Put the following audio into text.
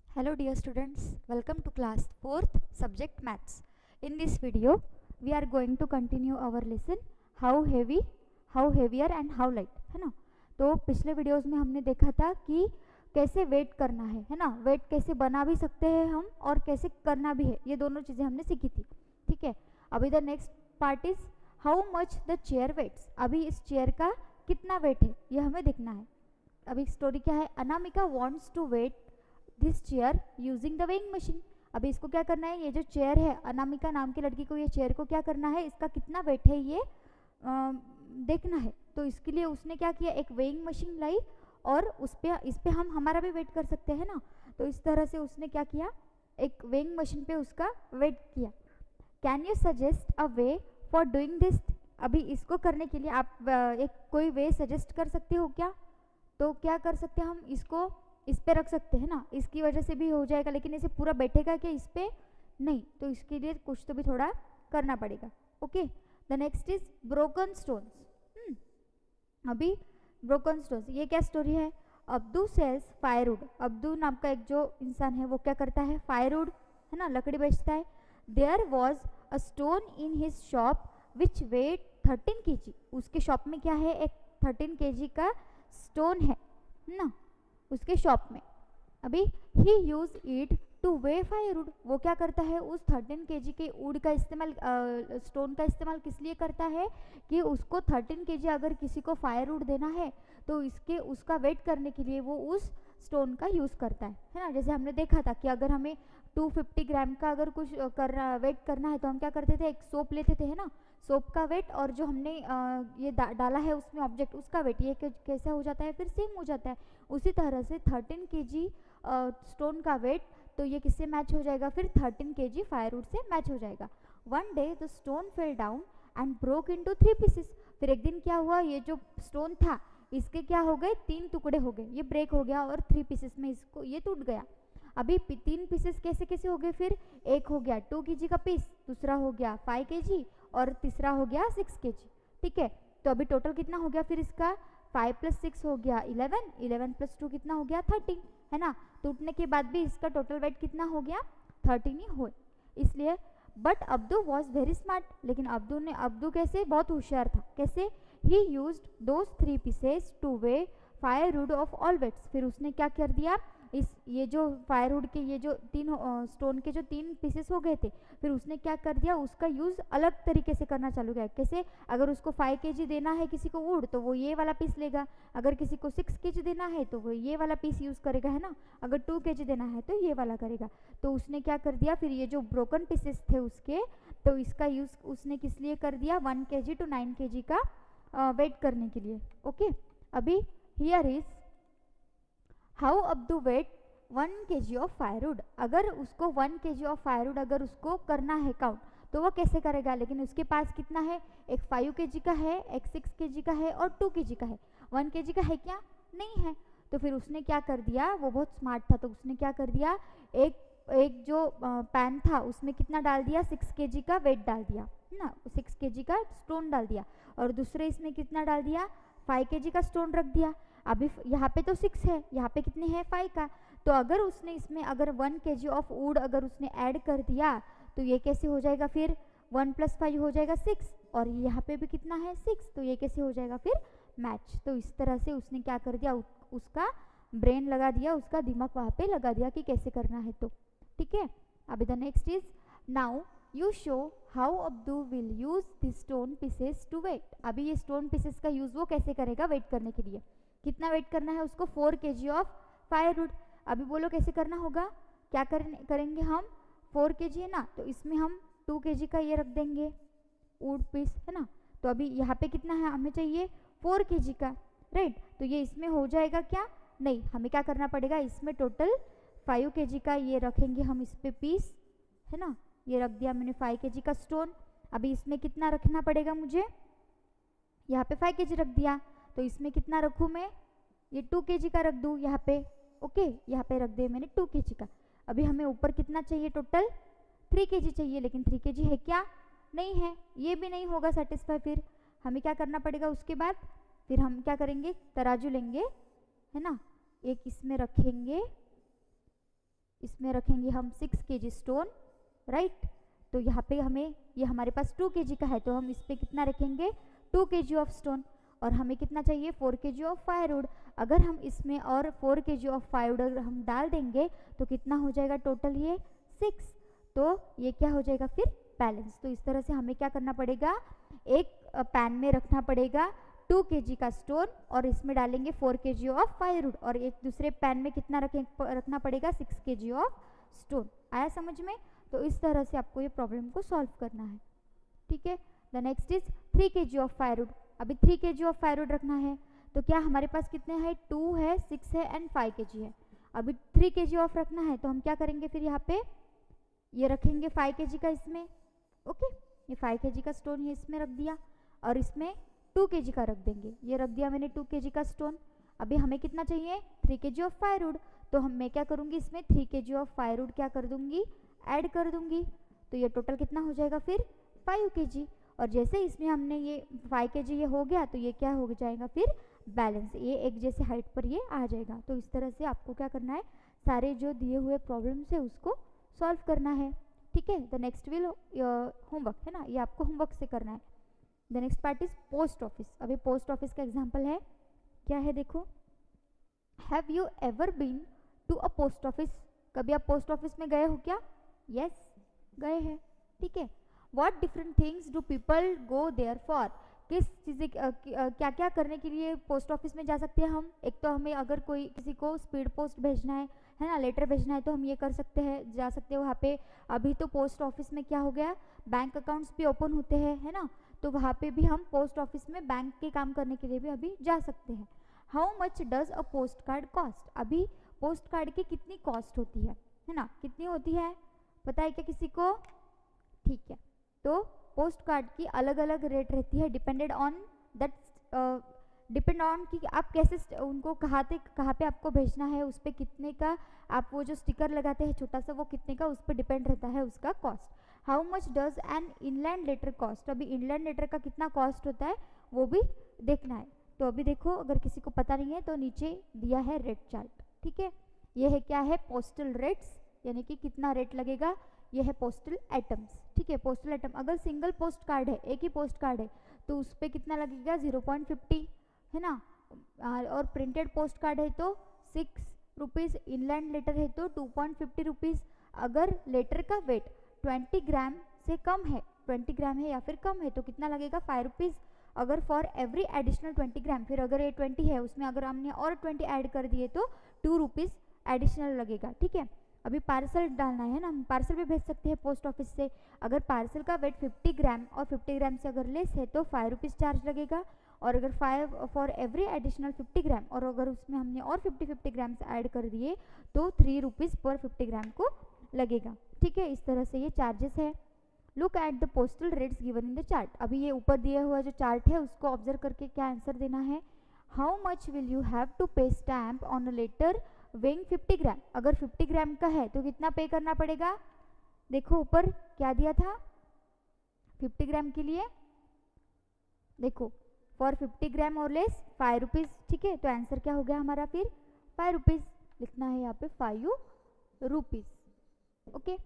Hello dear students, welcome to class 4th subject maths. In this video, we are going to continue our lesson how heavy, how heavier and how light, है ना। तो पिछले videos में हमने देखा था कि कैसे वेट करना है ना, वेट कैसे बना भी सकते हैं हम और कैसे करना भी है, ये दोनों चीज़ें हमने सीखी थी। ठीक है, अभी the next part is how much the chair weighs. अभी इस चेयर का कितना वेट है ये हमें देखना है। अभी स्टोरी क्या है, Anamika wants to weight this chair using the weighing machine. अभी इसको क्या करना है, ये जो चेयर है, अनामिका नाम की लड़की को ये चेयर को क्या करना है, इसका कितना वेट है ये देखना है। तो इसके लिए उसने क्या किया, एक वेइंग मशीन लाई और इस पे हम हमारा भी वेट कर सकते हैं ना। तो इस तरह से उसने क्या किया, एक वेइंग मशीन पे उसका वेट किया। Can you suggest a way for doing this. अभी इसको करने के लिए आप एक कोई वे सजेस्ट कर सकते हो क्या। तो क्या कर सकते हैं हम, इसको इस पे रख सकते हैं ना, इसकी वजह से भी हो जाएगा, लेकिन इसे पूरा बैठेगा क्या इस पे, नहीं। तो इसके लिए कुछ तो भी थोड़ा करना पड़ेगा। Okay, the next is broken stones. अभी ब्रोकन स्टोन्स, ये क्या स्टोरी है, अब्दू सेल्स फायरवुड। अब्दू नाम का एक जो इंसान है वो क्या करता है, फायरवुड है ना, लकड़ी बेचता है। There was a stone in his shop which weight 13 kg। उसके शॉप में क्या है, एक 13 kg का स्टोन है ना उसके शॉप में। अभी ही use it to weigh firewood. वो क्या करता है, उस 13 kg के वुड का इस्तेमाल, स्टोन का इस्तेमाल किस लिए करता है कि उसको 13 kg अगर किसी को फायरवुड देना है तो इसके उसका वेट करने के लिए वो उस स्टोन का यूज़ करता है ना। जैसे हमने देखा था कि अगर हमें 250 ग्राम का अगर कुछ वेट करना है तो हम क्या करते थे, एक सोप लेते थे है ना, सोप का वेट और जो हमने ये डाला है उसमें ऑब्जेक्ट, उसका वेट, ये कैसा हो जाता है, फिर सेम हो जाता है। उसी तरह से 13 kg स्टोन का वेट, तो ये किससे मैच हो जाएगा, फिर 13 kg फायरवुड से मैच हो जाएगा। One day the stone fell down and broke into 3 pieces. फिर एक दिन क्या हुआ, ये जो स्टोन था इसके क्या हो गए, 3 टुकड़े हो गए, ये ब्रेक हो गया और 3 पीसेस में इसको ये टूट गया। अभी 3 पीसेस कैसे कैसे हो गए, फिर एक हो गया 2 kg का पीस, दूसरा हो गया 5 kg और तीसरा हो गया 6 kg। ठीक है, तो अभी टोटल कितना हो गया, फिर इसका 5 + 6 हो गया 11, 11 + 2 कितना हो गया 13 है ना। टूटने के बाद भी इसका टोटल वेट कितना हो गया 13 ही हो। इसलिए but Abdu was very smart, लेकिन अब्दू कैसे, बहुत होशियार था। कैसे, ही used those 3 pieces to weigh firewood of all weights. फिर उसने क्या कर दिया, इस ये जो फायरवुड के ये जो 3 स्टोन के जो 3 पीसेस हो गए थे, फिर उसने क्या कर दिया, उसका यूज़ अलग तरीके से करना चालू किया। कैसे, अगर उसको 5 kg देना है किसी को वुड तो वो ये वाला पीस लेगा, अगर किसी को 6 kg देना है तो वो ये वाला पीस यूज़ करेगा है ना, अगर 2 kg देना है तो ये वाला करेगा। तो उसने क्या कर दिया, फिर ये जो ब्रोकन पीसेस थे उसके, तो इसका यूज़ उसने किस लिए कर दिया, 1 kg to 9 kg का वेट करने के लिए। ओके, अभी here is how Abdu weight 1 kg of firewood. अगर उसको 1 kg ऑफ फायरवुड अगर उसको करना है काउंट तो वो कैसे करेगा, लेकिन उसके पास कितना है, एक 5 kg का है, एक 6 kg का है और 2 kg का है। 1 kg का है क्या, नहीं है। तो फिर उसने क्या कर दिया, वो बहुत स्मार्ट था, तो उसने क्या कर दिया, एक जो पैन था उसमें कितना डाल दिया, 6 kg का वेट डाल दिया ना, 6 kg का स्टोन डाल दिया, और दूसरे इसमें कितना डाल दिया, 5 kg का स्टोन रख दिया। अभी यहाँ पे तो 6 है, यहाँ पे कितने हैं 5 का, तो अगर उसने इसमें अगर 1 kg ऑफ वुड अगर उसने ऐड कर दिया तो ये कैसे हो जाएगा, फिर 1 + 5 हो जाएगा 6, और यहाँ पे भी कितना है 6, तो ये कैसे हो जाएगा फिर मैच। तो इस तरह से उसने क्या कर दिया, उसका ब्रेन लगा दिया, उसका दिमाग वहाँ पे लगा दिया कि कैसे करना है। तो ठीक है, अभी the next is now you show how Abdu will use the stone pieces to weight. अभी ये स्टोन पीसेस का यूज वो कैसे करेगा वेट करने के लिए, कितना वेट करना है उसको, 4 kg ऑफ फायरवुड। अभी बोलो कैसे करना होगा, क्या करेंगे हम, 4 kg है ना, तो इसमें हम 2 kg का ये रख देंगे वुड पीस है ना। तो अभी यहाँ पे कितना है, हमें चाहिए 4 kg का, राइट। तो ये इसमें हो जाएगा क्या, नहीं, हमें क्या करना पड़ेगा, इसमें टोटल 5 kg का ये रखेंगे हम इस पे पीस है ना। ये रख दिया मैंने 5 kg का स्टोन। अभी इसमें कितना रखना पड़ेगा मुझे, यहाँ पे 5 kg रख दिया, तो इसमें कितना रखूँ मैं, ये 2 kg का रख दूँ यहाँ पे। ओके, यहाँ पे रख दिया मैंने 2 kg का। अभी हमें ऊपर कितना चाहिए, टोटल 3 kg चाहिए, लेकिन 3 kg है क्या, नहीं है, ये भी नहीं होगा सेटिस्फाई। फिर हमें क्या करना पड़ेगा, उसके बाद फिर हम क्या करेंगे, तराजू लेंगे है ना, एक इसमें रखेंगे इसमें रखेंगे हम 6 kg स्टोन, राइट। तो यहाँ पे हमें, ये हमारे पास 2 kg का है तो हम इस पर कितना रखेंगे 2 kg ऑफ स्टोन, और हमें कितना चाहिए 4 kg ऑफ फायरवुड। अगर हम इसमें और 4 kg ऑफ फायरवुड अगर हम डाल देंगे तो कितना हो जाएगा टोटल, ये 6। तो ये क्या हो जाएगा फिर बैलेंस। तो इस तरह से हमें क्या करना पड़ेगा, एक पैन में रखना पड़ेगा 2 kg का स्टोन और इसमें डालेंगे 4 kg ऑफ फायरवुड, और एक दूसरे पैन में कितना रखना पड़ेगा 6 kg ऑफ स्टोन। आया समझ में। तो इस तरह से आपको ये प्रॉब्लम को सॉल्व करना है, ठीक है। The next is 3 kg of firewood. अभी 3 kg ऑफ फायरवुड रखना है तो क्या हमारे पास कितने हैं, 2 है, 6 है एंड 5 kg है। अभी 3 kg ऑफ रखना है तो हम क्या करेंगे फिर यहाँ पे ये रखेंगे 5 kg का इसमें, ओके। ये 5 kg का स्टोन ये इसमें रख दिया और इसमें 2 kg का रख देंगे, ये रख दिया मैंने 2 kg का स्टोन। अभी हमें कितना चाहिए 3 kg ऑफ फायरवुड, तो हम मैं क्या करूँगी इसमें 3 kg ऑफ फायरवुड क्या कर दूँगी, ऐड कर दूँगी। तो ये टोटल कितना हो जाएगा फिर 5 kg, और जैसे इसमें हमने ये 5 kg ये हो गया तो ये क्या हो जाएगा फिर बैलेंस, ये एक जैसे हाइट पर ये आ जाएगा। तो इस तरह से आपको क्या करना है, सारे जो दिए हुए प्रॉब्लम्स है उसको सॉल्व करना है, ठीक है। द नेक्स्ट विल होमवर्क है ना, ये आपको होमवर्क से करना है। The next part is post office. अभी पोस्ट ऑफिस का एग्जाम्पल है, क्या है देखो, have you ever been to a post office. कभी आप पोस्ट ऑफिस में गए हो क्या, यस गए हैं, ठीक है। What different things do people go there for. किस चीज़ें क्या क्या करने के लिए पोस्ट ऑफिस में जा सकते हैं हम। एक तो हमें अगर कोई किसी को स्पीड पोस्ट भेजना है ना, लेटर भेजना है तो हम ये कर सकते हैं, जा सकते हैं वहाँ पे। अभी तो पोस्ट ऑफिस में क्या हो गया, बैंक अकाउंट्स भी ओपन होते हैं, है ना, तो वहाँ पे भी हम पोस्ट ऑफिस में बैंक के काम करने के लिए भी अभी जा सकते हैं। How much does a post card cost. अभी पोस्ट कार्ड की कितनी कॉस्ट होती है ना, कितनी होती है पता है क्या किसी को, ठीक है। तो पोस्ट कार्ड की अलग अलग रेट रहती है, depended on that, depend on कि आप कैसे उनको कहाँ पे आपको भेजना है, उस पर कितने का आप वो जो स्टिकर लगाते हैं छोटा सा वो कितने का, उस पर डिपेंड रहता है उसका cost. How much does an inland letter cost. अभी इनलैंड लेटर का कितना कॉस्ट होता है वो भी देखना है। तो अभी देखो अगर किसी को पता नहीं है तो नीचे दिया है रेट चार्ट, ठीक है। ये है क्या है पोस्टल रेट्स, यानी कि कितना रेट लगेगा, ये है पोस्टल आइटम्स, ठीक है। पोस्टल आइटम अगर सिंगल पोस्ट कार्ड है, एक ही पोस्ट कार्ड है तो उस पर कितना लगेगा 0.50 है ना, और प्रिंटेड पोस्ट कार्ड है तो 6 रुपीज़, इनलैंड लेटर है तो 2.50 रुपीज़। अगर लेटर का वेट 20 ग्राम से कम है, 20 ग्राम है या फिर कम है तो कितना लगेगा 5 रुपीज़। अगर फॉर एवरी एडिशनल 20 ग्राम, फिर अगर ये 20 है उसमें अगर हमने और 20 ऐड कर दिए तो 2 रुपीज़ एडिशनल लगेगा, ठीक है। अभी पार्सल डालना है ना, हम पार्सल भी भेज सकते हैं पोस्ट ऑफिस से। अगर पार्सल का वेट 50 ग्राम और 50 ग्राम से अगर लेस है तो 5 रुपीज़ चार्ज लगेगा, और अगर 5 फॉर एवरी एडिशनल 50 ग्राम और अगर उसमें हमने और 50 ग्राम से ऐड कर दिए तो 3 रुपीज़ पर 50 ग्राम को लगेगा, ठीक है। इस तरह से ये चार्जेस है। Look at the postal rates given in the chart. अभी ये ऊपर दिया हुआ जो चार्ट है उसको ऑब्जर्व करके क्या आंसर देना है। How much will you have to pay stamp on a letter weighing 50 gram. अगर 50 ग्राम का है तो कितना पे करना पड़ेगा, देखो ऊपर क्या दिया था 50 ग्राम के लिए, देखो फॉर 50 ग्राम और लेस 5 रुपीज़, ठीक है। तो आंसर क्या हो गया हमारा फिर 5 रुपीज़, लिखना है यहाँ पे 5 रुपीज़, ओके।